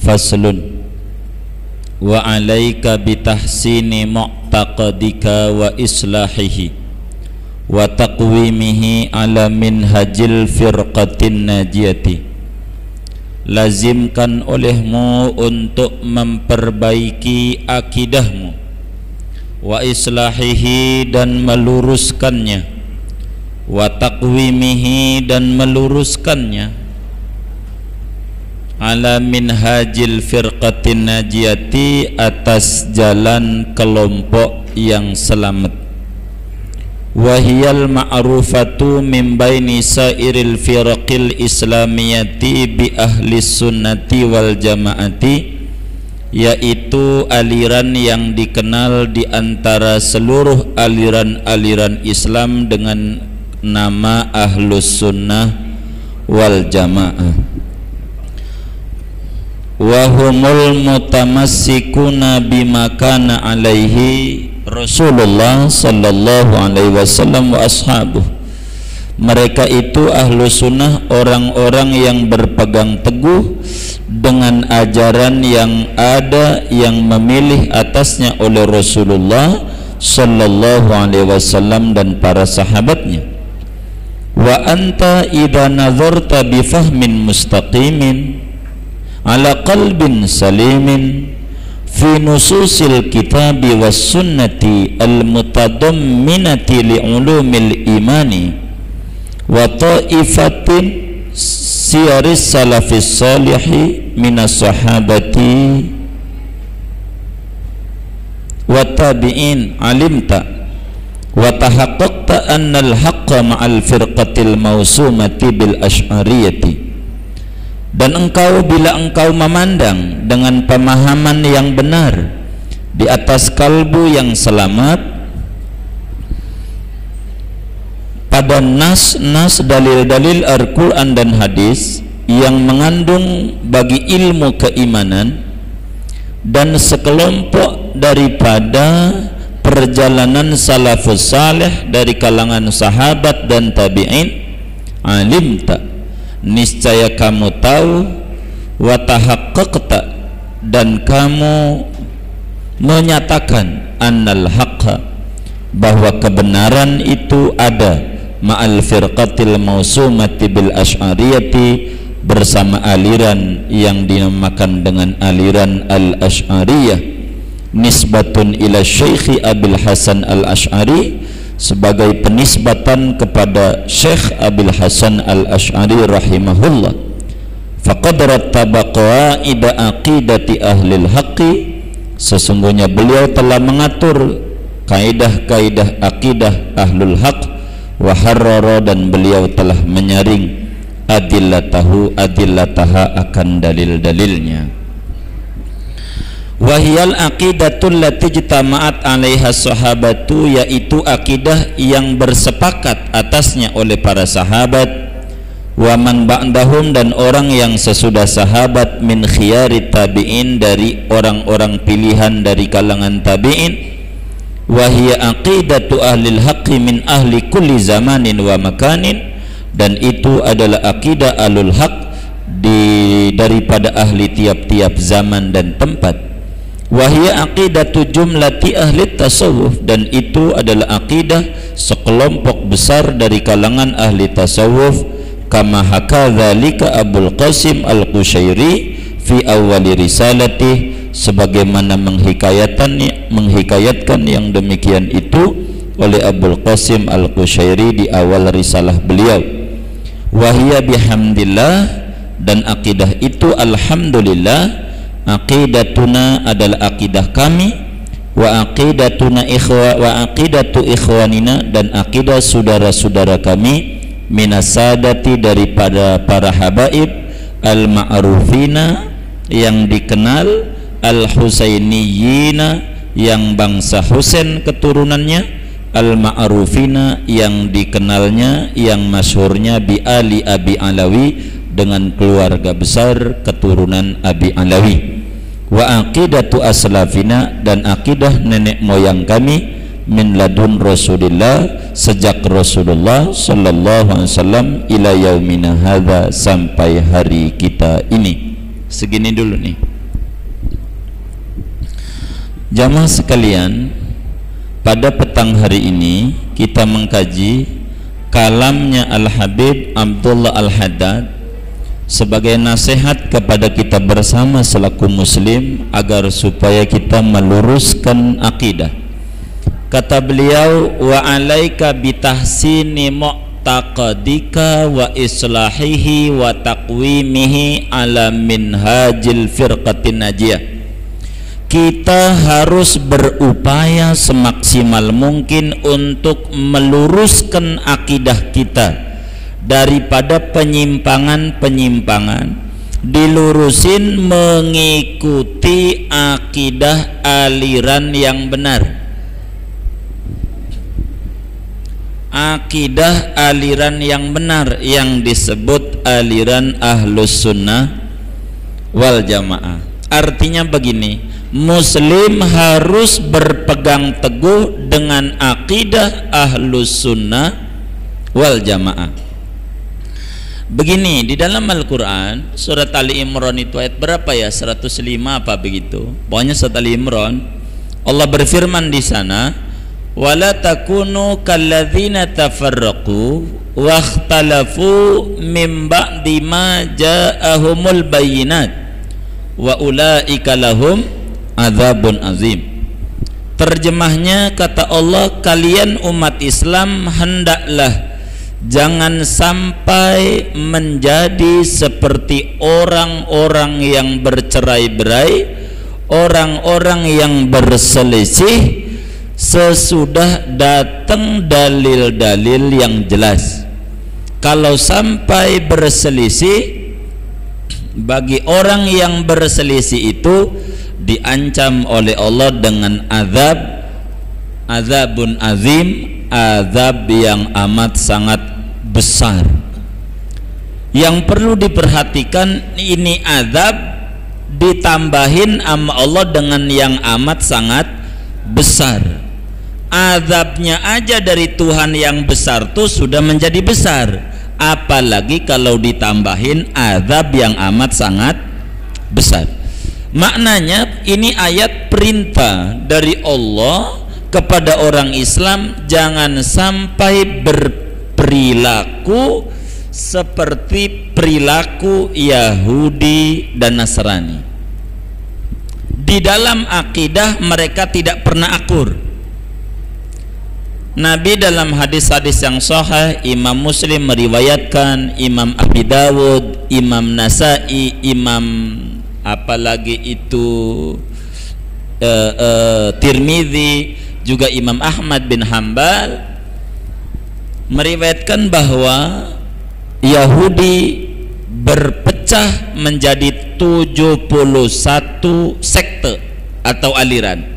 Faslun. Wa alaika bitahsini mu'taqadika wa islahihi wa taqwimihi ala minhajil firqatin najiyati. Lazimkan olehmu untuk memperbaiki akidahmu, wa islahihi dan meluruskannya, wa taqwimihi dan meluruskannya, ala minhajil firqatin najiyati atas jalan kelompok yang selamat. Wahiyal ma'rufatu min baini sairil firqil islamiyati bi ahli sunnati wal jamaati, yaitu aliran yang dikenal di antara seluruh aliran-aliran Islam dengan nama Ahlus Sunnah wal Jamaah. Wa humul mutamassikuna bima kana alaihi Rasulullah sallallahu alaihi wasallam wa ashabuh. Mereka itu ahlu sunnah, orang-orang yang berpegang teguh dengan ajaran yang ada yang memilih atasnya oleh Rasulullah sallallahu alaihi wasallam dan para sahabatnya. Wa anta idza nazarta bi fahmin mustaqimin ala qalbin salimin fi nususil kitabi was sunnati al mutadamminati li ulumil imani wa ta'ifatin siyaris salafis salihi minas sahabati wa tabi'in alimta wa tahaqqaqta anna al haqqa ma'al firqatil mawsumati bil asy'ariyati. Dan engkau, bila engkau memandang dengan pemahaman yang benar di atas kalbu yang selamat pada nas-nas dalil-dalil Al-Quran dan hadis yang mengandung bagi ilmu keimanan, dan sekelompok daripada perjalanan salafus salih dari kalangan sahabat dan tabi'in, alimta, niscaya kamu tahu, wa tahaqqaqta, dan kamu menyatakan, annal haqqa, bahwa kebenaran itu ada, ma'al firqatil mausumati bil asy'ariyati, bersama aliran yang dinamakan dengan aliran al-asy'ariyah, nisbatun ila syekhi Abil Hasan al-Asy'ari, sebagai penisbatan kepada Syekh Abil Hasan al-Asy'ari rahimahullah. Faqad rattaba qawaida aqidati ahlil haqqi, sesungguhnya beliau telah mengatur kaidah-kaidah akidah ahlul haq, wa harrara, dan beliau telah menyaring adillataha akan dalil-dalilnya. Wahiyal aqidatul lati jitama'at 'alaiha sahabatu, yaitu akidah yang bersepakat atasnya oleh para sahabat, wa man ba'dahum, dan orang yang sesudah sahabat, min khiyari tabi'in, dari orang-orang pilihan dari kalangan tabi'in. Wahiya aqidatu ahlil haqqi min ahli kulli zamanin wa makanin, dan itu adalah akidah ahlul haq daripada ahli tiap-tiap zaman dan tempat. Wahia aqidatu jumlati ahli tasawuf, dan itu adalah akidah sekelompok besar dari kalangan ahli tasawuf, kama hakadzalika Abul Qasim al-Qushairi fi awwali risalatih, sebagaimana menghikayatkan yang demikian itu oleh Abul Qasim al-Qushairi di awal risalah beliau. Wahia bihamdillah, dan akidah itu alhamdulillah, aqidatuna adalah akidah kami, wa aqidatuna wa aqidatu ikhwanina, dan akidah saudara-saudara kami, minasadati, daripada para habaib, al-ma'rufina, yang dikenal, al-husainiyina, yang bangsa Husain keturunannya, al-ma'rufina, yang dikenalnya, yang masyhurnya, bi ali Abi Alawi, dengan keluarga besar keturunan Abi Alawi. Wa aqidatu aslafina, dan akidah nenek moyang kami, min ladun Rasulillah, sejak Rasulullah sallallahu alaihi wasallam, ila yaumina hadza, sampai hari kita ini. Segini dulu nih. Jamaah sekalian, pada petang hari ini kita mengkaji kalamnya Al-Habib Abdullah Al-Haddad sebagai nasihat kepada kita bersama selaku muslim agar supaya kita meluruskan akidah. Kata beliau, wa alaika bitahsini mu'taqadika wa islahihi wa taqwimihi ala minhajil firqatin najiyah. Kita harus berupaya semaksimal mungkin untuk meluruskan akidah kita daripada penyimpangan-penyimpangan, dilurusin mengikuti akidah aliran yang benar, akidah aliran yang benar yang disebut aliran Ahlus Sunnah wal Jamaah. Artinya begini, muslim harus berpegang teguh dengan akidah Ahlus Sunnah wal Jamaah. Begini, di dalam Al-Quran surat Ali Imran itu ayat berapa ya? 105 apa begitu? Pokoknya surat Ali Imran, Allah berfirman di sana, wala takunu kalladzina tafarraqu wakhtalafu min ba'di ma ja'ahumul bayyinat wa ulaika lahum adzabun azim. Terjemahnya, kata Allah, kalian umat Islam hendaklah jangan sampai menjadi seperti orang-orang yang bercerai-berai, orang-orang yang berselisih sesudah datang dalil-dalil yang jelas. Kalau sampai berselisih, bagi orang yang berselisih itu diancam oleh Allah dengan azabun azim, azab yang amat sangat besar. Yang perlu diperhatikan, ini azab ditambahin sama Allah dengan yang amat sangat besar. Azabnya aja dari Tuhan yang besar tuh sudah menjadi besar, apalagi kalau ditambahin azab yang amat sangat besar. Maknanya ini ayat perintah dari Allah kepada orang Islam jangan sampai berperilaku seperti perilaku Yahudi dan Nasrani. Di dalam akidah mereka tidak pernah akur. Nabi dalam hadis-hadis yang sahih, Imam Muslim meriwayatkan, Imam Abi Dawud, Imam Nasai, Imam apalagi itu Tirmidzi, juga Imam Ahmad bin Hambal meriwayatkan bahwa Yahudi berpecah menjadi 71 sekte atau aliran,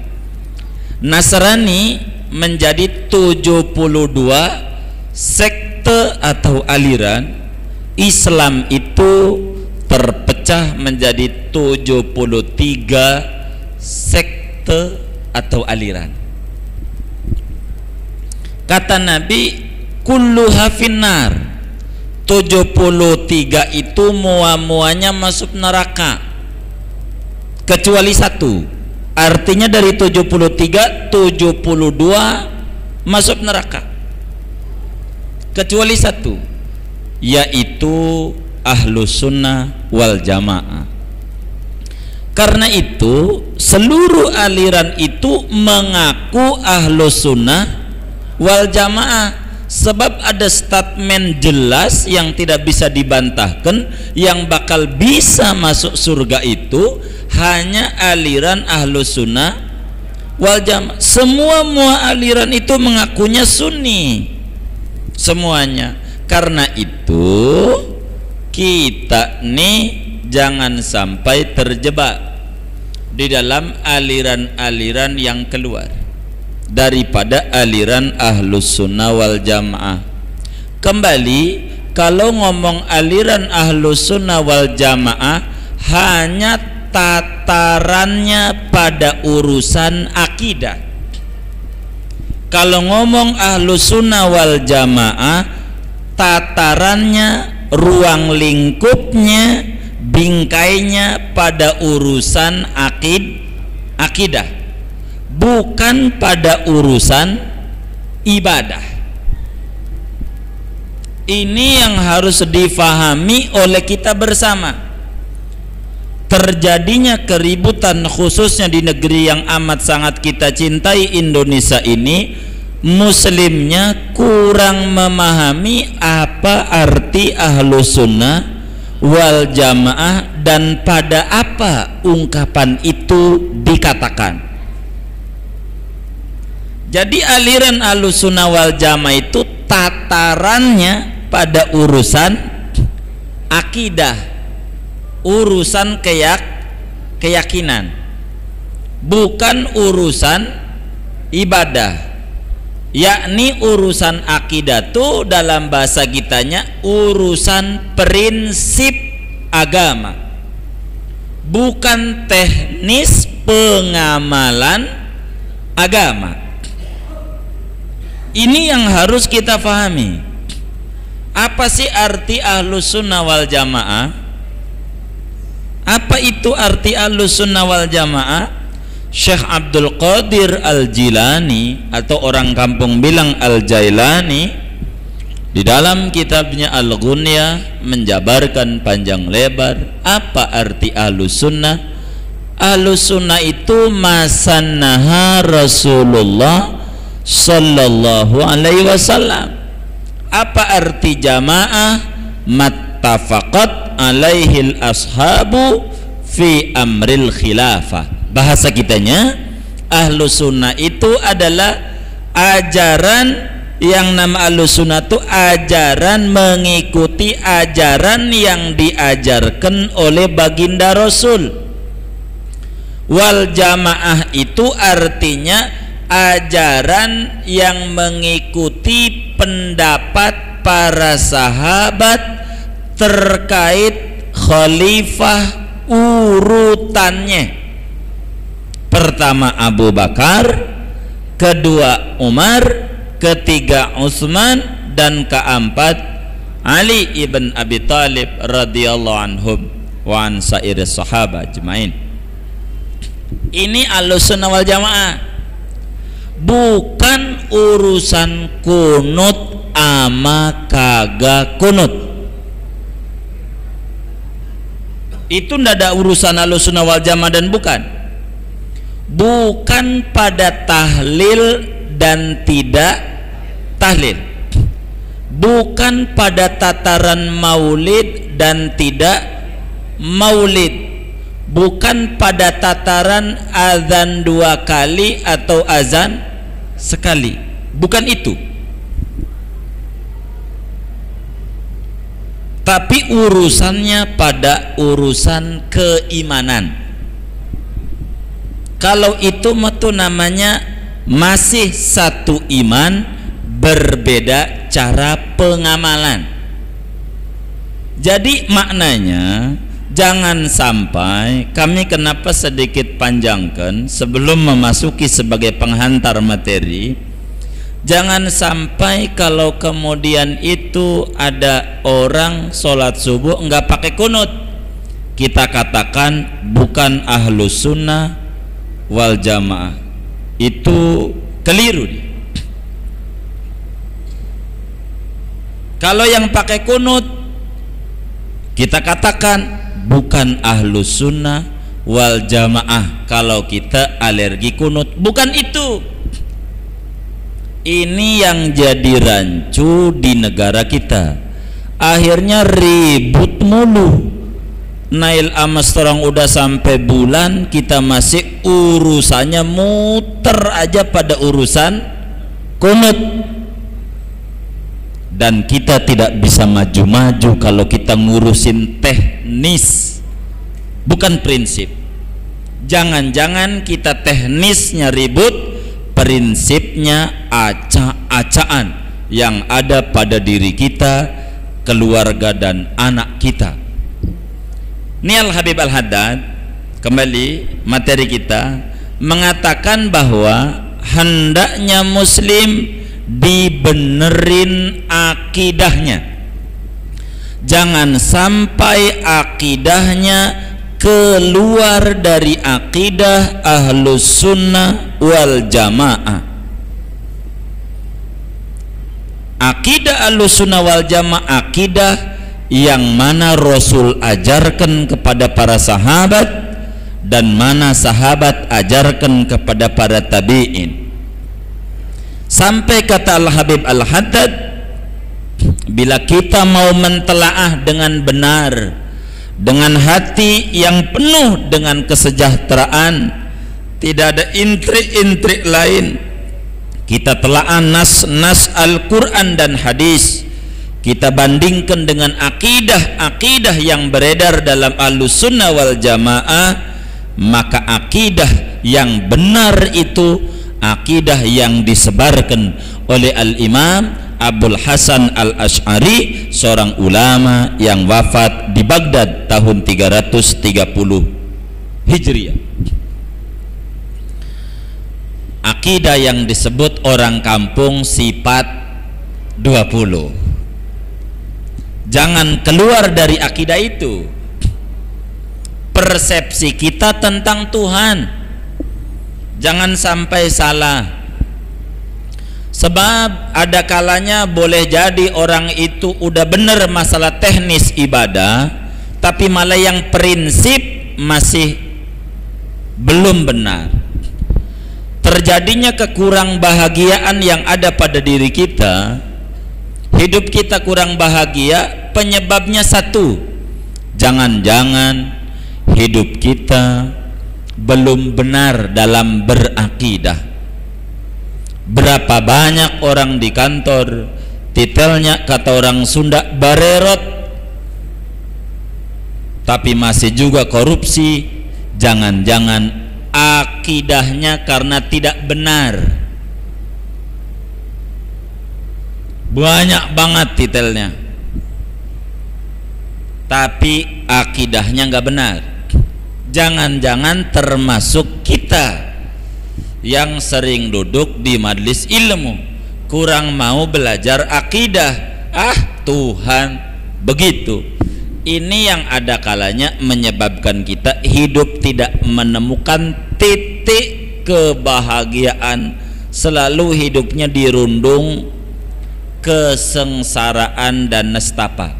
Nasrani menjadi 72 sekte atau aliran, Islam itu terpecah menjadi 73 sekte atau aliran. Kata Nabi, kulluha finnar, 73 itu muanya masuk neraka kecuali satu. Artinya dari 73, 72 masuk neraka kecuali satu, yaitu Ahlus Sunnah wal Jamaah. Karena itu seluruh aliran itu mengaku Ahlus Sunnah wal Jamaah, sebab ada statement jelas yang tidak bisa dibantahkan, yang bakal bisa masuk surga itu hanya aliran Ahlus Sunnah wal Jamaah. Semua aliran itu mengakunya Sunni semuanya. Karena itu kita nih jangan sampai terjebak di dalam aliran-aliran yang keluar daripada aliran Ahlus Sunnah wal Jamaah. Kembali, kalau ngomong aliran Ahlus Sunnah wal Jamaah hanya tatarannya pada urusan akidah. Kalau ngomong Ahlus Sunnah wal Jamaah, tatarannya, ruang lingkupnya, bingkainya pada urusan akidah. bukan pada urusan ibadah. Ini yang harus difahami oleh kita bersama. Terjadinya keributan khususnya di negeri yang amat sangat kita cintai, Indonesia ini, muslimnya kurang memahami apa arti Ahlus Sunnah wal Jamaah dan pada apa ungkapan itu dikatakan. Jadi aliran Ahlus Sunnah wal Jamaah itu tatarannya pada urusan akidah, urusan keyakinan, bukan urusan ibadah. Yakni urusan akidah itu dalam bahasa kitanya urusan prinsip agama, bukan teknis pengamalan agama. Ini yang harus kita pahami. Apa sih arti Ahlus Sunnah wal Jamaah? Apa itu arti Ahlus Sunnah wal Jamaah? Syekh Abdul Qadir Al-Jilani atau orang kampung bilang Al-Jailani di dalam kitabnya Al-Ghunyah menjabarkan panjang lebar apa arti Ahlus Sunnah. Ahlus Sunnah itu masannaha Rasulullah sallallahu alaihi wasallam. Apa arti jamaah? Mattafaqat alaihil ashabu fi amril khilafah. Bahasa kitanya Ahlus Sunnah itu adalah ajaran, yang nama Ahlus Sunnah itu ajaran mengikuti ajaran yang diajarkan oleh baginda Rasul. Wal Jamaah itu artinya ajaran yang mengikuti pendapat para sahabat terkait khalifah urutannya. Pertama Abu Bakar, kedua Umar, ketiga Utsman, dan keempat Ali ibn Abi Thalib radhiyallahu anhum wa an sairis sahabat ajmain. Ini Ahlus Sunnah wal Jamaah. Bukan urusan kunut ama kagak kunut. Itu ndak ada urusan Ahlus Sunnah wal Jamaah dan bukan pada tahlil dan tidak tahlil, bukan pada tataran maulid dan tidak maulid, bukan pada tataran azan 2 kali atau azan sekali, bukan itu. Tapi urusannya pada urusan keimanan. Kalau itu namanya masih satu iman, berbeda cara pengamalan. Jadi maknanya jangan sampai, kami kenapa sedikit panjangkan sebelum memasuki sebagai penghantar materi, jangan sampai kalau kemudian itu ada orang sholat subuh enggak pakai kunut, kita katakan bukan Ahlus Sunnah wal Jamaah. Itu keliru. Kalau yang pakai kunut kita katakan bukan Ahlus Sunnah wal Jamaah. Kalau kita alergi kunut, bukan itu. Ini yang jadi rancu di negara kita. Akhirnya ribut mulu. Nail Amas orang udah sampai bulan, kita masih urusannya muter aja pada urusan kunut. Dan kita tidak bisa maju-maju kalau kita ngurusin teknis, bukan prinsip. Jangan-jangan kita teknisnya ribut, prinsipnya acak-acaan yang ada pada diri kita, keluarga dan anak kita. Ini Al-Habib Al-Haddad, kembali materi kita, mengatakan bahwa hendaknya muslim dibenerin akidahnya. Jangan sampai akidahnya keluar dari akidah Ahlus Sunnah wal Jamaah. Akidah Ahlus Sunnah wal Jamaah akidah yang mana Rasul ajarkan kepada para sahabat dan mana sahabat ajarkan kepada para tabi'in. Sampai kata Al-Habib Al-Haddad, bila kita mau mentelaah dengan benar, dengan hati yang penuh dengan kesejahteraan, tidak ada intrik-intrik lain, kita telaah nas-nas Al-Quran dan hadis, kita bandingkan dengan akidah-akidah yang beredar dalam Ahlus Sunnah wal Jamaah, maka akidah yang benar itu akidah yang disebarkan oleh Al-Imam Abul Hasan Al-Asy'ari, seorang ulama yang wafat di Baghdad tahun 330 Hijriah. Akidah yang disebut orang kampung sifat 20. Jangan keluar dari akidah itu. Persepsi kita tentang Tuhan jangan sampai salah. Sebab ada kalanya boleh jadi orang itu udah benar masalah teknis ibadah, tapi malah yang prinsip masih belum benar. Terjadinya kekurang bahagiaan yang ada pada diri kita, hidup kita kurang bahagia, penyebabnya satu, jangan-jangan hidup kita belum benar dalam berakidah. Berapa banyak orang di kantor, titelnya kata orang Sunda barerot, tapi masih juga korupsi. Jangan-jangan akidahnya karena tidak benar. Banyak banget titelnya, tapi akidahnya nggak benar. Jangan-jangan termasuk kita yang sering duduk di majelis ilmu, kurang mau belajar akidah. Tuhan begitu. Ini yang ada kalanya menyebabkan kita hidup tidak menemukan titik kebahagiaan, selalu hidupnya dirundung kesengsaraan dan nestapa.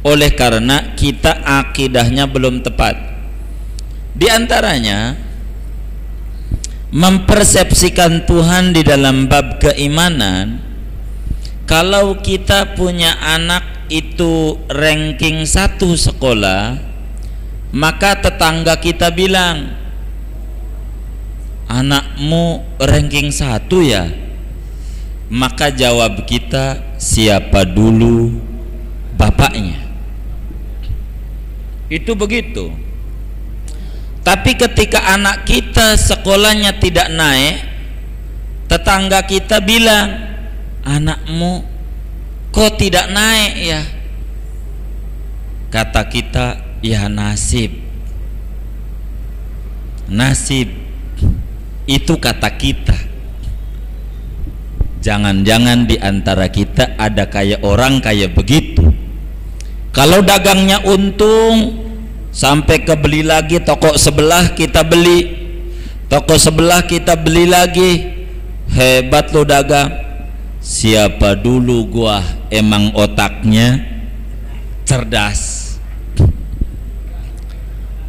Oleh karena kita akidahnya belum tepat. Di antaranya mempersepsikan Tuhan di dalam bab keimanan. Kalau kita punya anak itu ranking 1 sekolah, maka tetangga kita bilang, anakmu ranking 1 ya? Maka jawab kita, siapa dulu bapaknya? Itu begitu. Tapi ketika anak kita sekolahnya tidak naik, tetangga kita bilang, anakmu kok tidak naik ya? Kata kita, ya nasib. Nasib itu kata kita. Jangan-jangan di antara kita ada kayak orang kayak begitu. Kalau dagangnya untung, sampai kebeli lagi toko sebelah kita beli, toko sebelah kita beli lagi. Hebat lo dagang. Siapa dulu gua, emang otaknya cerdas.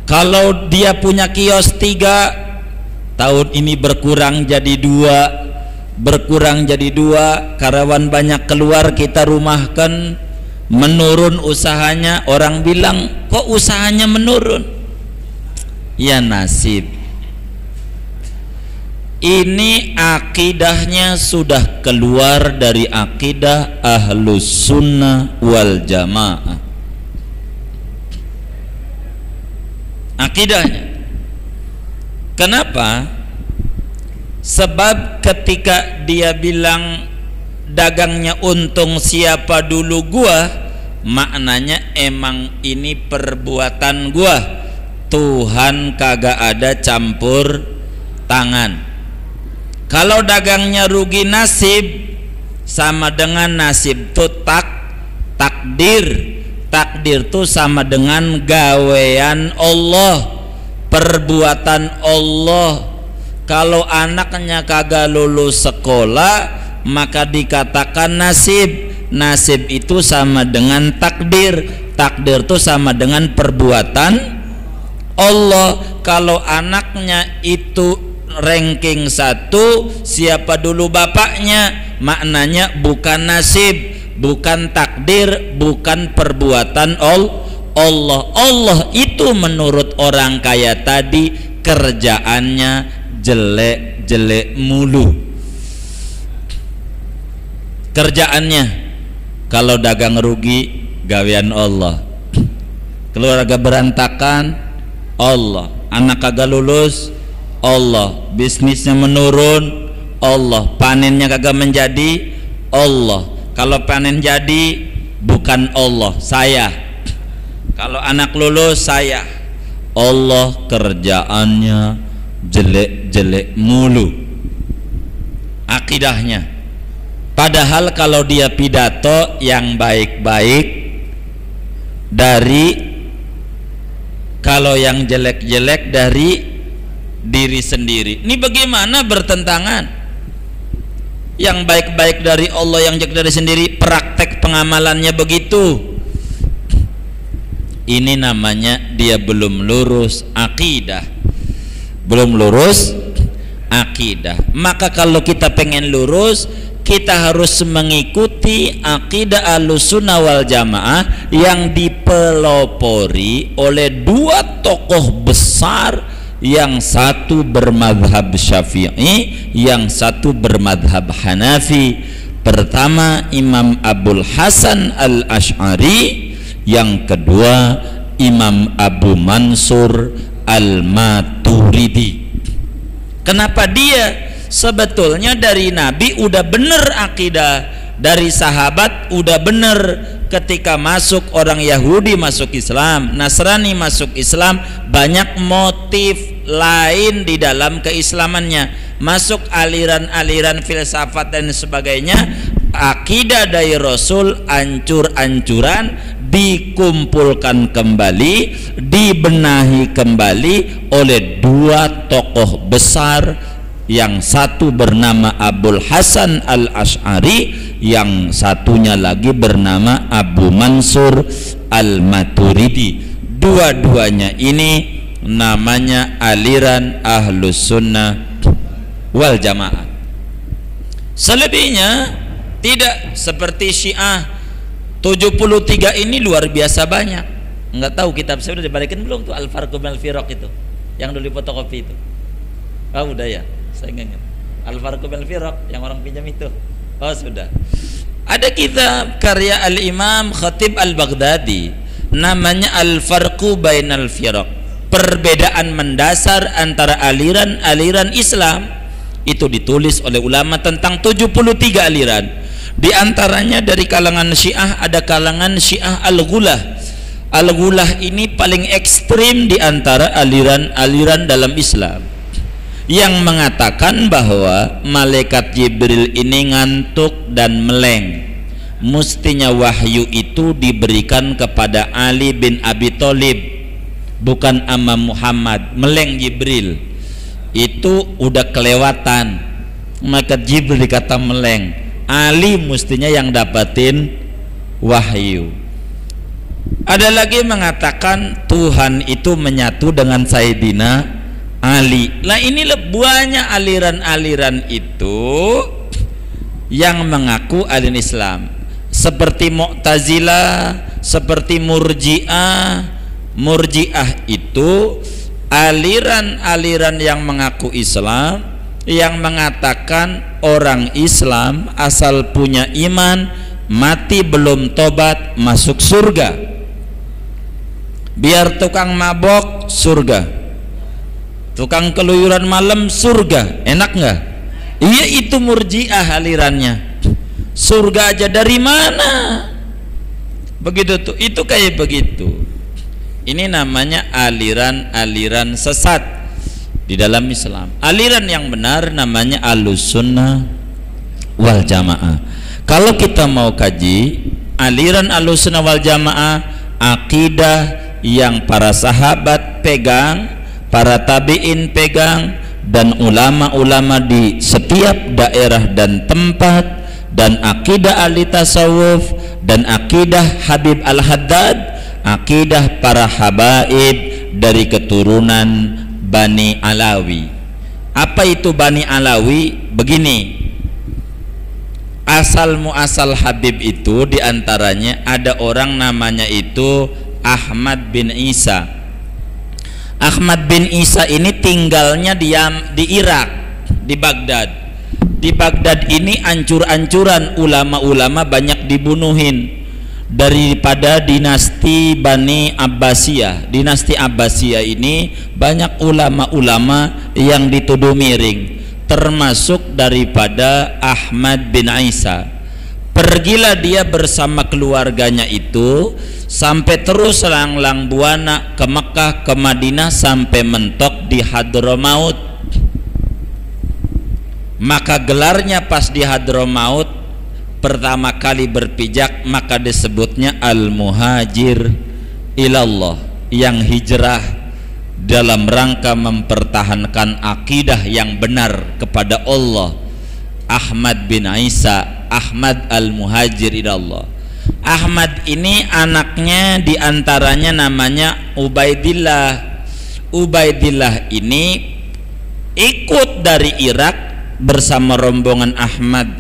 Kalau dia punya kios 3, tahun ini berkurang jadi 2, berkurang jadi 2, karyawan banyak keluar, kita rumahkan, menurun usahanya. Orang bilang, kok usahanya menurun? Ya nasib. Ini akidahnya sudah keluar dari akidah Ahlus Sunnah wal Jamaah. Akidahnya. Kenapa? Sebab ketika dia bilang dagangnya untung siapa dulu gua, maknanya emang ini perbuatan gua, Tuhan kagak ada campur tangan. Kalau dagangnya rugi nasib, sama dengan nasib itu takdir. takdir itu sama dengan gawean Allah, perbuatan Allah. Kalau anaknya kagak lulus sekolah, maka dikatakan nasib. Nasib itu sama dengan takdir. Takdir itu sama dengan perbuatan Allah. Kalau anaknya itu ranking 1, siapa dulu bapaknya, maknanya bukan nasib, bukan takdir, bukan perbuatan Allah. Allah itu menurut orang kaya tadi kerjaannya jelek-jelek mulu. Kerjaannya kalau dagang rugi, gawean Allah. Keluarga berantakan, Allah. Anak kagak lulus, Allah. Bisnisnya menurun, Allah. Panennya kagak menjadi, Allah. Kalau panen jadi, bukan Allah, saya. Kalau anak lulus, saya. Allah kerjaannya jelek-jelek mulu akidahnya. Padahal kalau dia pidato yang baik-baik dari, kalau yang jelek-jelek dari diri sendiri. Ini bagaimana bertentangan? Yang baik-baik dari Allah, yang jelek dari sendiri, praktek pengamalannya begitu. Ini namanya dia belum lurus akidah. Belum lurus akidah. Maka kalau kita pengen lurus, kita harus mengikuti akidah Ahlussunnah wal Jamaah yang dipelopori oleh dua tokoh besar, yang satu bermadhab Syafi'i, yang satu bermadhab Hanafi. Pertama Imam Abul Hasan Al-Asy'ari, yang kedua Imam Abu Mansur Al-Maturidi. Kenapa dia? Sebetulnya dari Nabi udah bener akidah, dari sahabat udah bener. Ketika masuk orang Yahudi masuk Islam, Nasrani masuk Islam, banyak motif lain di dalam keislamannya, masuk aliran-aliran filsafat dan sebagainya. Akidah dari Rasul ancur-ancuran, dikumpulkan kembali, dibenahi kembali oleh dua tokoh besar, yang satu bernama Abul Hasan Al-Asy'ari, yang satunya lagi bernama Abu Mansur Al-Maturidi. Dua-duanya ini namanya aliran Ahlussunnah wal Jamaah. Selebihnya tidak seperti Syiah. 73 ini luar biasa banyak. Enggak tahu kitab saya udah dibalikin belum tuh, Al-Farqu bainal Firaq itu yang dulu fotokopi itu. Oh udah ya, saya ingat Al-Farqu bainal Firaq yang orang pinjam itu. Oh sudah. Ada kitab karya Al-Imam Khatib Al-Baghdadi namanya Al-Farqu bainal Firaq, perbedaan mendasar antara aliran-aliran Islam. Itu ditulis oleh ulama tentang 73 aliran. Di antaranya dari kalangan Syiah ada kalangan Syiah Al-Ghulah. Al-Ghulah ini paling ekstrim di antara aliran-aliran dalam Islam, yang mengatakan bahwa malaikat Jibril ini ngantuk dan meleng. Mestinya wahyu itu diberikan kepada Ali bin Abi Thalib, bukan ama Muhammad. Meleng Jibril itu udah kelewatan. Malaikat Jibril dikata meleng, Ali mestinya yang dapatin wahyu. Ada lagi mengatakan Tuhan itu menyatu dengan Sayyidina Ali. Lah inilah banyak aliran-aliran itu yang mengaku aliran Islam, seperti Mu'tazilah, seperti Murji'ah. Murji'ah itu aliran-aliran yang mengaku Islam, yang mengatakan orang Islam asal punya iman, mati belum tobat masuk surga. Biar tukang mabok surga, tukang keluyuran malam surga, enak nggak? Iya, itu Murji'ah alirannya. Surga aja dari mana? Begitu tuh, itu kayak begitu. Ini namanya aliran-aliran sesat di dalam Islam. Aliran yang benar namanya Ahlussunnah wal Jamaah. Kalau kita mau kaji aliran Ahlussunnah wal Jamaah, akidah yang para sahabat pegang, para tabi'in pegang, dan ulama-ulama di setiap daerah dan tempat, dan akidah ahli tasawuf, dan akidah Habib Al-Haddad, akidah para habaib dari keturunan Bani Alawi. Apa itu Bani Alawi? Begini, asal muasal Habib itu diantaranya ada orang namanya itu Ahmad bin Isa. Ahmad bin Isa ini tinggalnya di Irak, di Baghdad. Di Baghdad ini ancur-ancuran ulama-ulama banyak dibunuhin daripada dinasti Bani Abbasiyah. Dinasti Abbasiyah ini banyak ulama-ulama yang dituduh miring, termasuk daripada Ahmad bin Isa. Pergilah dia bersama keluarganya itu sampai terus lang-lang buana ke Mekah, ke Madinah, sampai mentok di Hadramaut. Maka gelarnya pas di Hadramaut pertama kali berpijak, maka disebutnya Al-Muhajir Ilallah, yang hijrah dalam rangka mempertahankan akidah yang benar kepada Allah. Ahmad bin Isa, Ahmad Al-Muhajir Ilallah. Ahmad ini anaknya diantaranya namanya Ubaidillah. Ubaidillah ini ikut dari Irak bersama rombongan Ahmad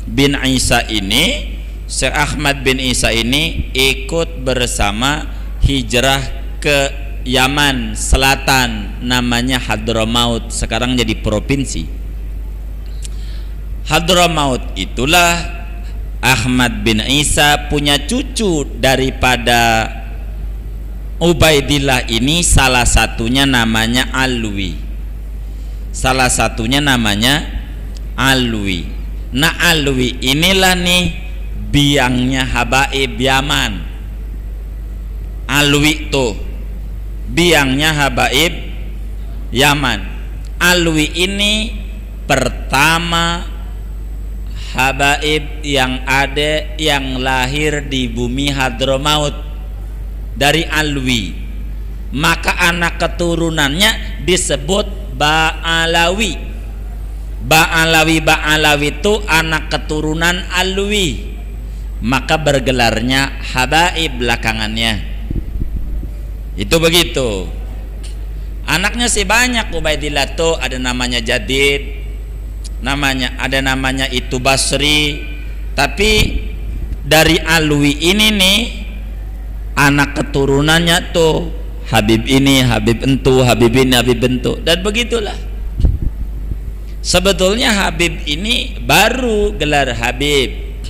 bin Isa ini. Syekh Ahmad bin Isa ini ikut bersama hijrah ke Yaman Selatan, namanya Hadramaut, sekarang jadi provinsi. Hadramaut itulah Ahmad bin Isa punya cucu daripada Ubaidillah ini, salah satunya namanya Alwi. Salah satunya namanya Alwi. Nah, Alwi inilah nih biangnya habaib Yaman. Alwi tuh biangnya habaib Yaman. Alwi ini pertama habaib yang ada yang lahir di bumi Hadramaut dari Alwi. Maka anak keturunannya disebut Ba'alawi. Ba'alawi itu anak keturunan Alwi, maka bergelarnya habaib belakangannya. Itu begitu. Anaknya sih banyak. Ubaidillah tuh ada namanya Jadid, ada namanya itu Basri. Tapi dari Alwi ini nih anak keturunannya tuh Habib ini, Habib entu, Habib ini, Habib entu, dan begitulah. Sebetulnya Habib ini baru gelar Habib.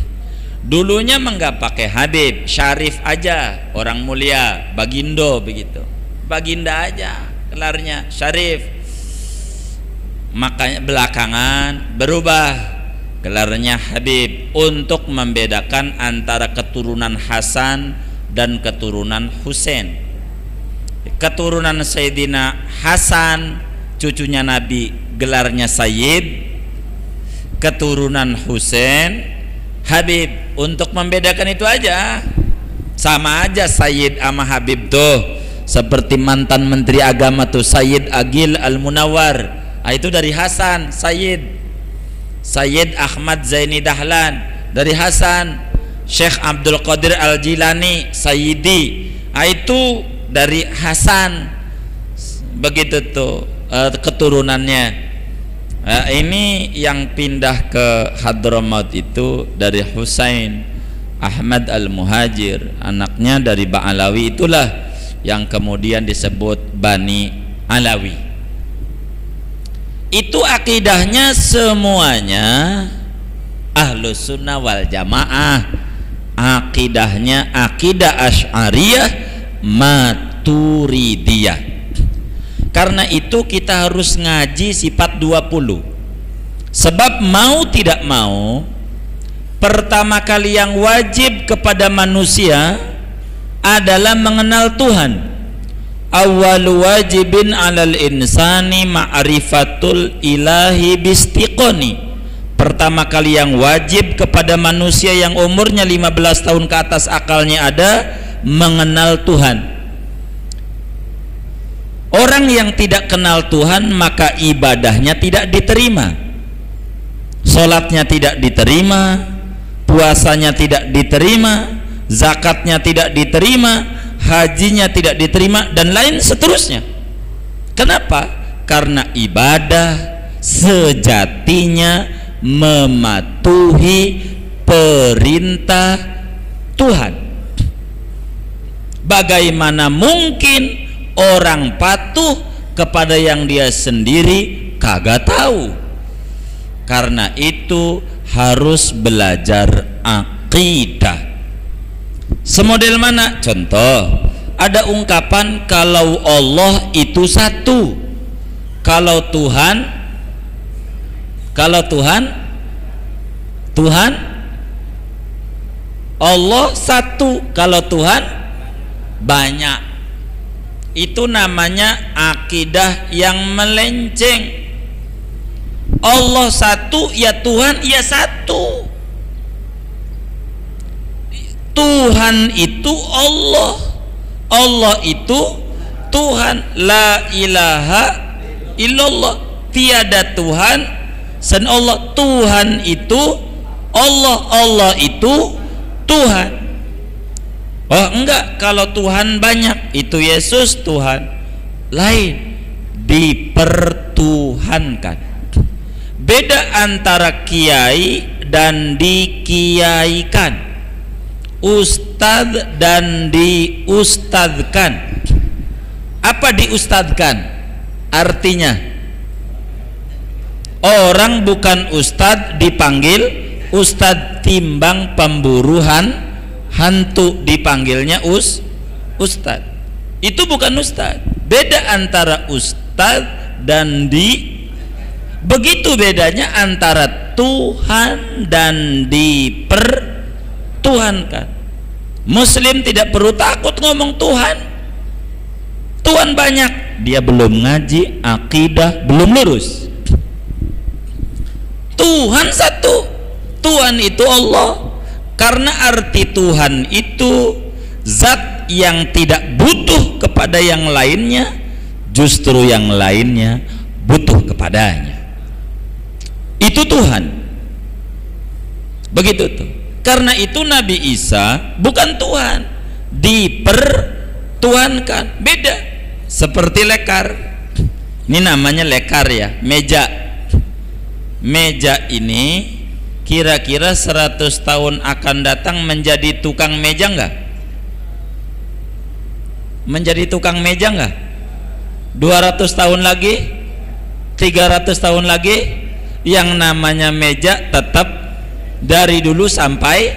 Dulunya enggak pakai Habib, Syarif aja, orang mulia, Bagindo begitu. Baginda aja gelarnya, Syarif. Makanya belakangan berubah gelarnya Habib untuk membedakan antara keturunan Hasan dan keturunan Husain. Keturunan Sayyidina Hasan cucunya Nabi gelarnya Sayyid, keturunan Husain Habib. Untuk membedakan itu aja, sama aja Sayyid sama Habib tuh seperti mantan menteri agama tuh Sayyid Agil Al-Munawar, itu dari Hasan. Sayyid Ahmad Zaini Dahlan dari Hasan. Syekh Abdul Qadir Al-Jilani Sayyidi, itu dari Hasan. Begitu tuh keturunannya. Ini yang pindah ke Hadramaut itu dari Husain Ahmad Al-Muhajir, anaknya dari Ba'alawi, itulah yang kemudian disebut Bani Alawi. Itu akidahnya semuanya Ahlus Sunnah wal Jamaah. Akidahnya akidah Asy'ariyah Maturidiyah. Karena itu kita harus ngaji sifat 20. Sebab mau tidak mau, pertama kali yang wajib kepada manusia adalah mengenal Tuhan. Awwalu wajibin 'alal insani ma'rifatul ilahi bistiqoni. Pertama kali yang wajib kepada manusia yang umurnya 15 tahun ke atas, akalnya ada, mengenal Tuhan. Orang yang tidak kenal Tuhan maka ibadahnya tidak diterima, sholatnya tidak diterima, puasanya tidak diterima, zakatnya tidak diterima, hajinya tidak diterima, dan lain seterusnya. Kenapa? Karena ibadah sejatinya mematuhi perintah Tuhan. Bagaimana mungkin orang patuh kepada yang dia sendiri kagak tahu? Karena itu harus belajar akidah. Semodel mana? Contoh, ada ungkapan kalau Allah itu satu, kalau Tuhan Allah satu, kalau Tuhan banyak. Itu namanya akidah yang melenceng. Allah satu, ya Tuhan ya satu. Tuhan itu Allah, Allah itu Tuhan. La ilaha illallah, tiada Tuhan selain Allah. Tuhan itu Allah, Allah itu Tuhan. Oh enggak, kalau Tuhan banyak, itu Yesus Tuhan. Lain, dipertuhankan. Beda antara kiai dan dikiaikan, ustadz dan diustadkan. Apa diustadkan? Artinya orang bukan ustadz dipanggil ustadz, timbang pemburu hantu dipanggilnya ustadz. Itu bukan ustadz. Beda antara ustadz dan begitu bedanya antara Tuhan dan dipertuhankan. Muslim tidak perlu takut ngomong Tuhan. Tuhan banyak, dia belum ngaji, akidah belum lurus. Tuhan satu, Tuhan itu Allah. Karena arti Tuhan itu zat yang tidak butuh kepada yang lainnya, justru yang lainnya butuh kepadanya. Itu Tuhan. Begitu tuh. Karena itu Nabi Isa bukan Tuhan, dipertuhankan. Beda. Seperti lekar. Ini namanya lekar ya, meja. Meja ini kira-kira 100 tahun akan datang menjadi tukang meja enggak? Menjadi tukang meja enggak? 200 tahun lagi? 300 tahun lagi? Yang namanya meja tetap dari dulu sampai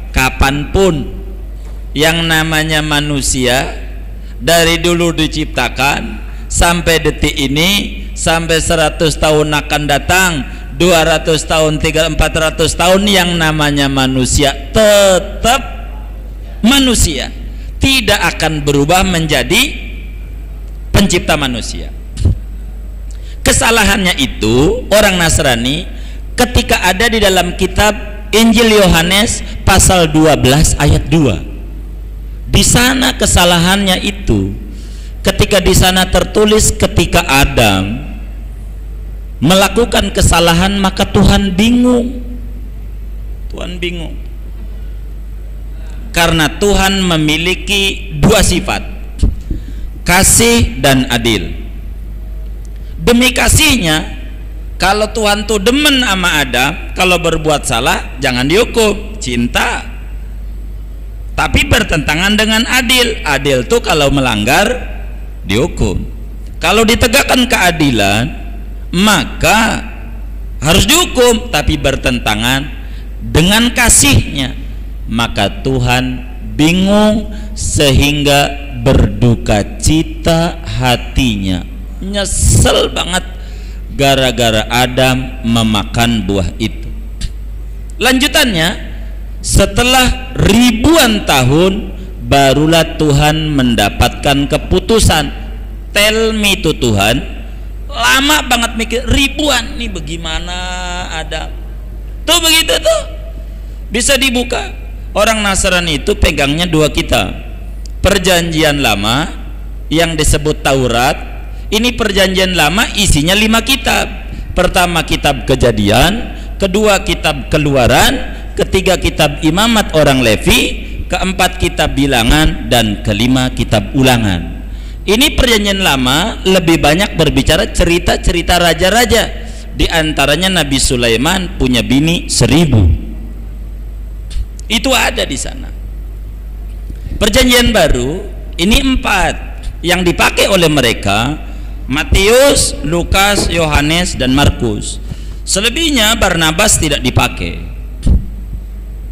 kapanpun. Yang namanya manusia dari dulu diciptakan sampai detik ini, sampai 100 tahun akan datang, 200 tahun, 300, 400 tahun, yang namanya manusia tetap manusia, tidak akan berubah menjadi pencipta manusia. Kesalahannya itu orang Nasrani ketika ada di dalam kitab Injil Yohanes pasal 12 ayat 2. Di sana kesalahannya itu ketika di sana tertulis ketika Adam melakukan kesalahan maka Tuhan bingung. Tuhan bingung karena Tuhan memiliki dua sifat, kasih dan adil. Demi kasihnya, kalau Tuhan tuh demen sama Adam, kalau berbuat salah jangan dihukum, cinta. Tapi bertentangan dengan adil. Adil tuh kalau melanggar dihukum. Kalau ditegakkan keadilan maka harus dihukum, tapi bertentangan dengan kasihnya, maka Tuhan bingung sehingga berduka cita hatinya, nyesel banget gara-gara Adam memakan buah itu. Lanjutannya, setelah ribuan tahun barulah Tuhan mendapatkan keputusan. Tell me to Tuhan, lama banget mikir, ribuan nih bagaimana ada tuh, begitu tuh bisa dibuka. Orang Nasrani itu pegangnya dua kitab, Perjanjian lama yang disebut Taurat, ini perjanjian lama isinya 5 kitab. Pertama kitab Kejadian, kedua kitab Keluaran, ketiga kitab Imamat orang Levi, keempat kitab Bilangan, dan kelima kitab Ulangan. Ini perjanjian lama lebih banyak berbicara cerita-cerita raja-raja. Di antaranya Nabi Sulaiman punya bini 1000. Itu ada di sana. Perjanjian baru ini 4 yang dipakai oleh mereka: Matius, Lukas, Yohanes, dan Markus. Selebihnya Barnabas tidak dipakai.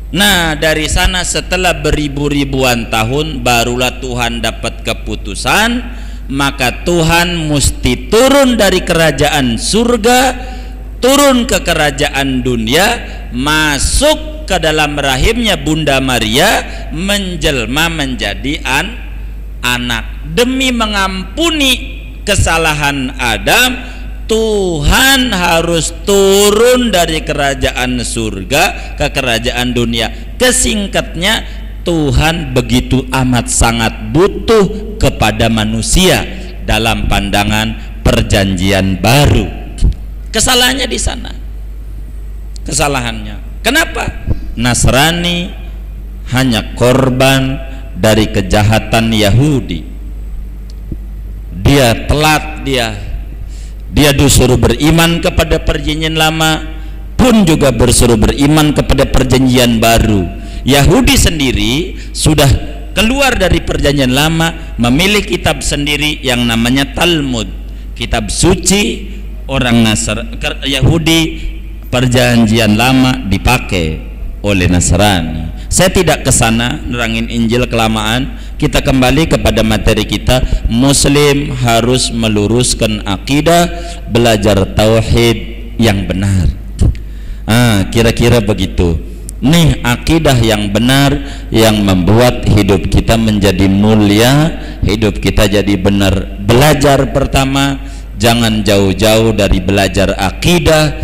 Nah, dari sana setelah beribu-ribuan tahun barulah Tuhan dapat keputusan, maka Tuhan mesti turun dari kerajaan surga, turun ke kerajaan dunia, masuk ke dalam rahimnya Bunda Maria, menjelma menjadi anak. Demi mengampuni kesalahan Adam, Tuhan harus turun dari kerajaan surga ke kerajaan dunia. Kesingkatnya, Tuhan begitu amat sangat butuh kepada manusia dalam pandangan perjanjian baru. Kesalahannya di sana. Kesalahannya. Kenapa? Nasrani hanya korban dari kejahatan Yahudi. Dia telat, dia disuruh beriman kepada perjanjian lama, pun juga disuruh beriman kepada perjanjian baru. Yahudi sendiri sudah keluar dari perjanjian lama, memilih kitab sendiri yang namanya Talmud, kitab suci orang Yahudi. Perjanjian lama dipakai oleh Nasrani. Saya tidak ke sana nerangin Injil kelamaan. Kita kembali kepada materi kita. Muslim harus meluruskan akidah, belajar tauhid yang benar. Kira-kira begitu. Nih akidah yang benar yang membuat hidup kita menjadi mulia, hidup kita jadi benar. Belajar pertama, jangan jauh-jauh dari belajar akidah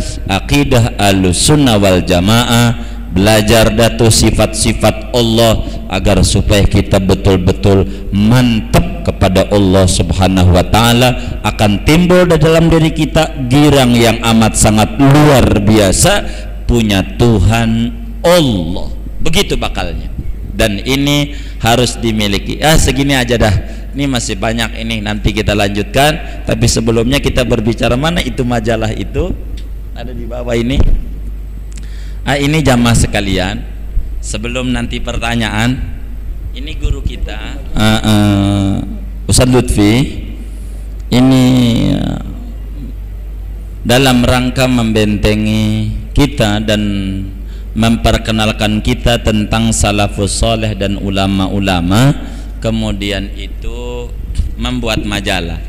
Ahlussunnah wal Jamaah, belajar datu sifat-sifat Allah agar supaya kita betul-betul mantap kepada Allah Subhanahu wa taala. Akan timbul di dalam diri kita girang yang amat sangat luar biasa, punya Tuhan Allah. Begitu bakalnya. Dan ini harus dimiliki. Segini aja dah. Ini masih banyak ini, nanti kita lanjutkan. Tapi sebelumnya kita berbicara, mana itu majalah itu? Ada di bawah ini. Ini jamaah sekalian, sebelum nanti pertanyaan, ini guru kita Ustadz Lutfi ini dalam rangka membentengi kita dan memperkenalkan kita tentang salafus saleh dan ulama-ulama, kemudian itu membuat majalah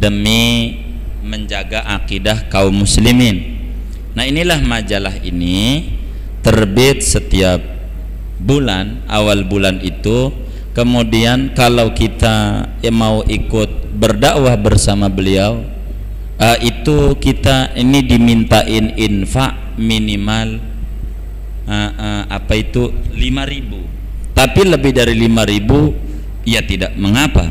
demi menjaga akidah kaum muslimin. Nah, inilah majalah ini terbit setiap bulan, awal bulan itu. Kemudian kalau kita mau ikut berdakwah bersama beliau, itu kita ini dimintain infak minimal 5.000. Tapi lebih dari 5.000 ya tidak mengapa,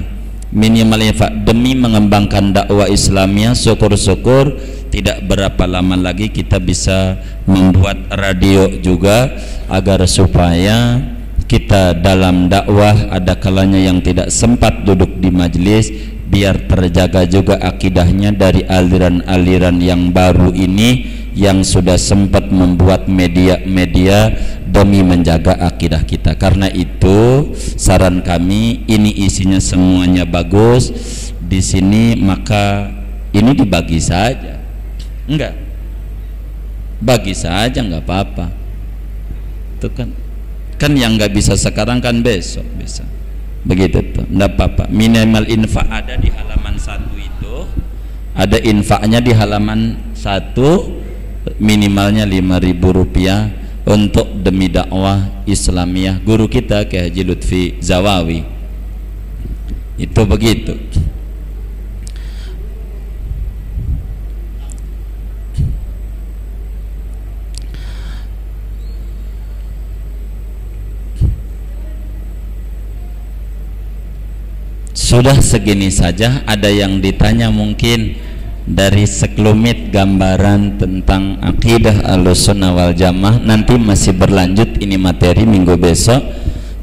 minimal infak demi mengembangkan dakwah Islamiyah. Syukur-syukur tidak berapa lama lagi kita bisa membuat radio juga, agar supaya kita dalam dakwah ada kalanya yang tidak sempat duduk di majelis, biar terjaga juga akidahnya dari aliran-aliran yang baru ini yang sudah sempat membuat media-media demi menjaga akidah kita. Karena itu saran kami, ini isinya semuanya bagus di sini, maka ini dibagi saja. Enggak, bagi saja, enggak apa-apa. Itu kan yang enggak bisa sekarang kan besok bisa. Begitu tuh, enggak apa-apa. Minimal infak ada di halaman 1 itu. Ada infaknya di halaman 1, minimalnya 5.000 rupiah untuk demi dakwah Islamiyah guru kita Kiai Haji Lutfi Zawawi. Itu begitu. Sudah segini saja. Ada yang ditanya mungkin dari sekelumit gambaran tentang akidah Ahlussunnah wal Jamaah. Nanti masih berlanjut, ini materi minggu besok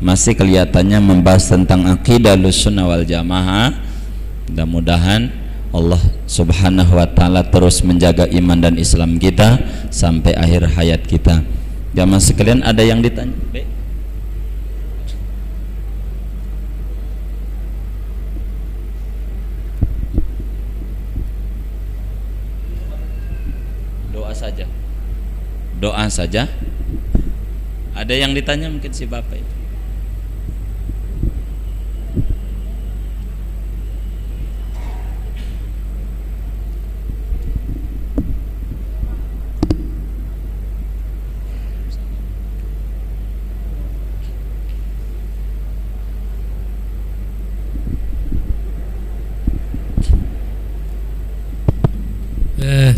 masih kelihatannya membahas tentang akidah Ahlussunnah wal Jamaah. Mudah-mudahan Allah Subhanahu wa taala terus menjaga iman dan Islam kita sampai akhir hayat kita. Jamaah sekalian, ada yang ditanya? Doa saja. Ada yang ditanya mungkin si Bapak itu.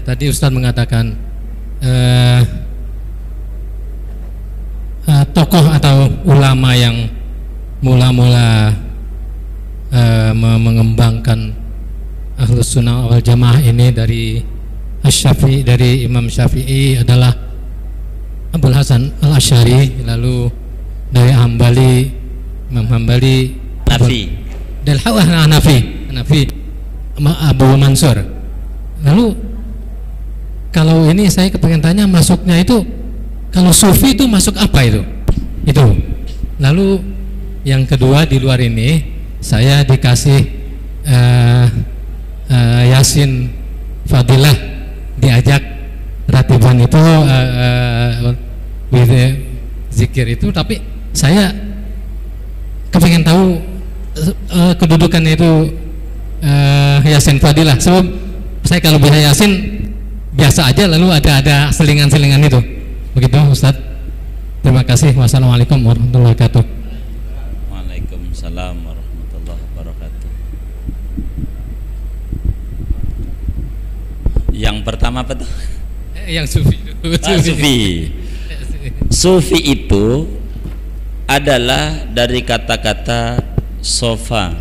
Tadi Ustadz mengatakan tokoh atau ulama yang mula-mula mengembangkan Ahlussunnah wal Jamaah ini dari Asy-Syafi'i, dari Imam Syafi'i adalah Abul Hasan Al-Asy'ari, lalu dari Imam Hambali, Hanafi, Abu Mansur. Lalu kalau ini saya kepengen tanya, masuknya itu kalau Sufi itu masuk apa itu? Lalu yang kedua, di luar ini saya dikasih Yasin Fadilah, diajak ratiban itu zikir itu, tapi saya kepengen tahu kedudukan itu Yasin Fadilah. Sebab saya kalau bisa Yasin biasa aja, lalu ada selingan-selingan itu. Begitu Ustadz. Terima kasih. Wassalamualaikum warahmatullahi wabarakatuh. Waalaikumsalam warahmatullahi wabarakatuh. Yang pertama apa tuh? Yang Sufi. Sufi itu adalah dari kata-kata sofa.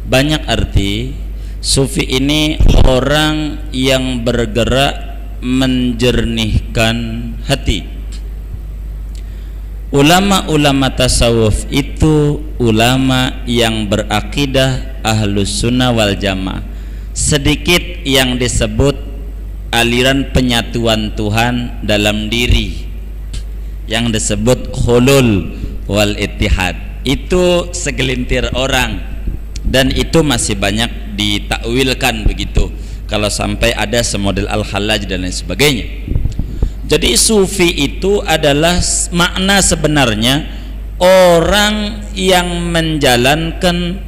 Banyak arti. Sufi ini orang yang bergerak menjernihkan hati. Ulama-ulama tasawuf itu ulama yang berakidah Ahlussunnah wal Jamaah. Sedikit yang disebut aliran penyatuan Tuhan dalam diri, yang disebut hulul wal ittihad. Itu segelintir orang, dan itu masih banyak ditakwilkan begitu, kalau sampai ada semodel Al-Hallaj dan lain sebagainya. Jadi Sufi itu adalah makna sebenarnya orang yang menjalankan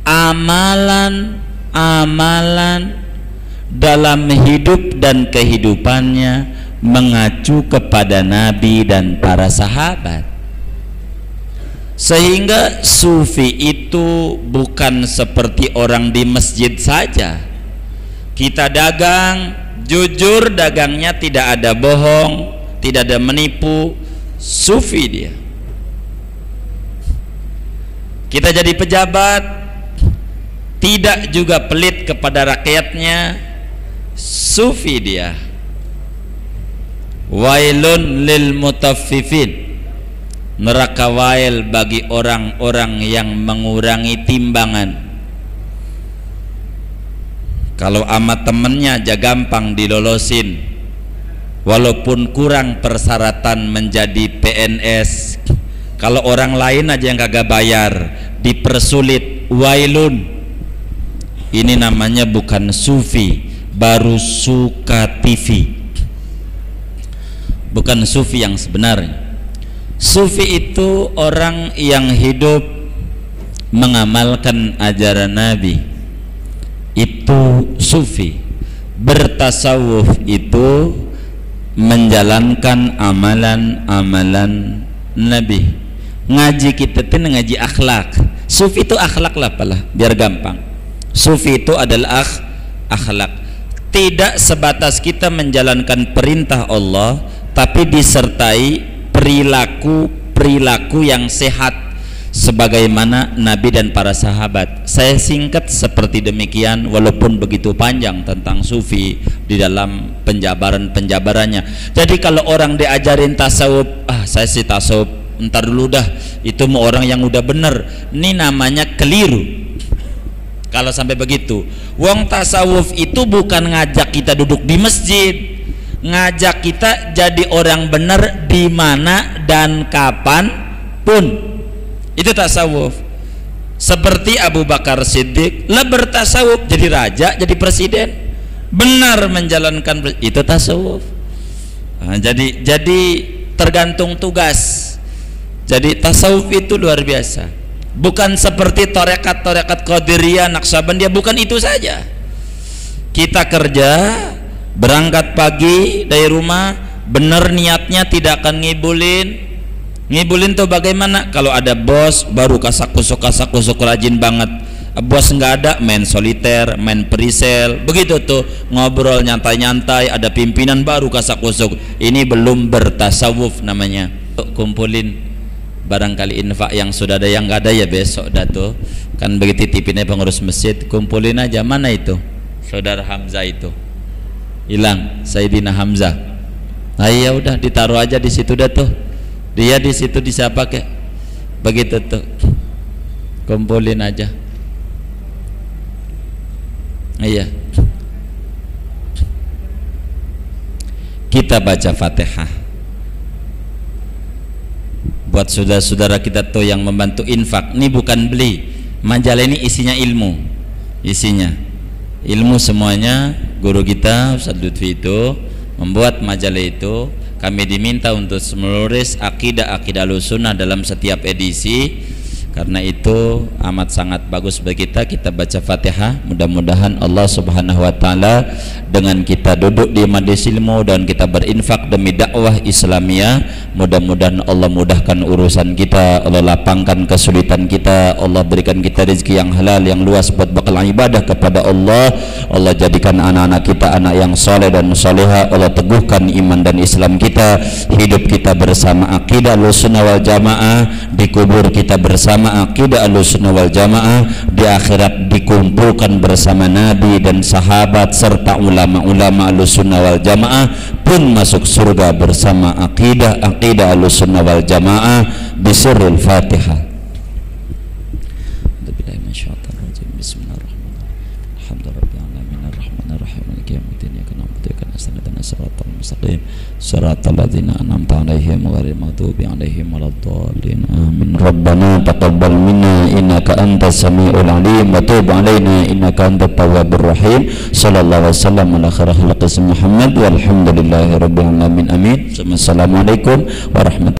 amalan dalam hidup dan kehidupannya mengacu kepada Nabi dan para sahabat. Sehingga Sufi itu bukan seperti orang di masjid saja. Kita dagang, jujur dagangnya, tidak ada bohong, tidak ada menipu. Sufi dia. Kita jadi pejabat, tidak juga pelit kepada rakyatnya. Sufi dia. Wailun lil mutaffifin, neraka wail bagi orang-orang yang mengurangi timbangan. Kalau ama temennya aja gampang dilolosin, walaupun kurang persyaratan menjadi PNS. Kalau orang lain aja yang kagak bayar, dipersulit. Wailun. Ini namanya bukan Sufi, baru suka TV. Bukan Sufi yang sebenarnya. Sufi itu orang yang hidup mengamalkan ajaran Nabi. Itu Sufi. Bertasawuf itu menjalankan amalan-amalan Nabi. Ngaji kita itu ngaji akhlak. Sufi itu akhlak lah apalah, biar gampang. Sufi itu adalah akhlak. Tidak sebatas kita menjalankan perintah Allah, tapi disertai perilaku yang sehat, sebagaimana Nabi dan para sahabat. Saya singkat seperti demikian, walaupun begitu panjang tentang sufi di dalam penjabarannya. Jadi kalau orang diajarin tasawuf, saya sih tasawuf ntar dulu dah, itu mau orang yang udah bener, ini namanya keliru kalau sampai begitu. Wong tasawuf itu bukan ngajak kita duduk di masjid, ngajak kita jadi orang bener di mana dan kapan pun. Itu tasawuf. Seperti Abu Bakar Siddiq lah bertasawuf, jadi raja, jadi presiden, benar menjalankan, itu tasawuf. Jadi tergantung tugas. Jadi tasawuf itu luar biasa. Bukan seperti torekat Qadiriyah, Naqsabandiyah, bukan itu saja. Kita kerja, berangkat pagi dari rumah, benar niatnya tidak akan ngibulin tuh bagaimana? Kalau ada bos baru kasak kusuk rajin banget. Bos nggak ada, main soliter, main perisel, begitu tuh, ngobrol nyantai-nyantai. Ada pimpinan baru kasak kusuk. Ini belum bertasawuf namanya. Kumpulin barangkali infak yang sudah ada, yang nggak ada ya besok dah tuh. Kan begitu tipinnya pengurus masjid, kumpulin aja. Mana itu saudara Hamzah itu hilang, Sayyidina Hamzah. Nah ya udah ditaruh aja di situ dah tuh. Dia di situ bisa pakai, begitu tuh, kumpulin aja. Iya, kita baca Fatihah buat saudara-saudara kita tuh yang membantu infak. Ini bukan beli majalah, ini isinya ilmu, ilmu semuanya. Guru kita Ustaz Lutfi itu membuat majalah itu. Kami diminta untuk menulis akidah Ahlussunnah dalam setiap edisi. Karena itu amat sangat bagus bagi kita. Kita baca Fatihah, mudah-mudahan Allah Subhanahu wa taala dengan kita duduk di majelis ilmu dan kita berinfak demi dakwah Islamiyah, mudah-mudahan Allah mudahkan urusan kita, Allah lapangkan kesulitan kita, Allah berikan kita rezeki yang halal yang luas buat bekal ibadah kepada Allah. Allah jadikan anak-anak kita anak yang soleh dan soleha. Allah teguhkan iman dan Islam kita, hidup kita bersama akidah Ahlussunnah wal Jamaah, dikubur kita bersama akidah Ahlussunnah wal Jamaah, di akhirat dikumpulkan bersama Nabi dan sahabat serta ulama-ulama Ahlussunnah wal Jamaah pun masuk surga bersama akidah Ahlussunnah wal Jamaah. Bisirril Fatihah. Siratal ladzina an'amta 'alaihim ghairil maghdubi 'alaihim waladdallin. Amin. Rabbana taqabbal minna innaka antas samiul 'alim wa tub 'alaina innaka antat tawwabur rahim. Sallallahu alaihi wasallam ala khairil khalqi Muhammad walhamdulillahi rabbil alamin. Amin. Assalamualaikum warahmatullahi